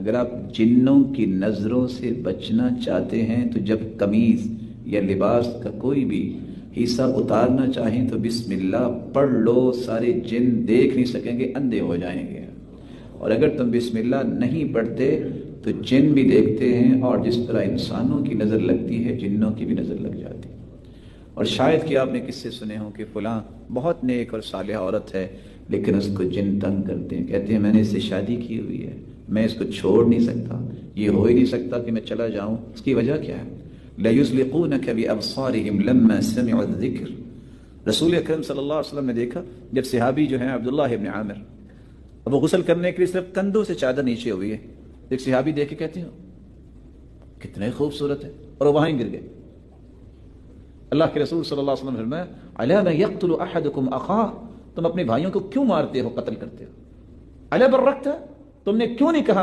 اگر آپ جنوں کی نظروں سے بچنا چاہتے ہیں تو جب قمیض یا لباس کا کوئی بھی حصہ اتارنا چاہیں تو بسم اللہ پڑھ لو، سارے جن دیکھ نہیں سکیں گے، اندھے ہو جائیں گے۔ اور اگر تم بسم اللہ نہیں پڑھتے تو جن بھی دیکھتے ہیں، اور جس طرح انسانوں کی نظر لگتی ہے جنوں کی بھی نظر لگ جاتی ہے۔ اور شاید کہ آپ نے کس سے سنے ہوں کہ فلاں بہت نیک اور صالح عورت ہے لیکن اس کو جن تنگ کرتے ہیں، کہتے ہیں میں نے اس سے شادی کی ہوئی ہے، میں اس کو چھوڑ نہیں سکتا، یہ ہو ہی نہیں سکتا کہ میں چلا جاؤں۔ اس کی وجہ کیا ہے؟ لَيُزْلِقُونَكَ بِأَبْصَارِهِمْ لَمَّا سَمِعُوا الذِّكْرَ۔ رسول اکرم صلی اللہ علیہ وسلم نے دیکھا جب صحابی جو ہیں عبداللہ ابن عامر، اب وہ غسل کرنے کے لیے صرف کندھوں سے چادر نیچے ہوئی ہے، ایک صحابی دیکھ کے کہتے ہیں کتنے خوبصورت ہے، اور وہ وہاں ہی گر گئے۔ اللہ کے رسول صلی اللہ علیہ وسلم نے فرمایا عَلَا مَن يَقْتُلُ أَحَدُكُمْ أَخَاهُ، تم اپنے بھائیوں کو کیوں مارتے ہو، قتل کرتے ہو؟ عَلَا بَرَّكْتَ، تم نے کیوں نہیں کہا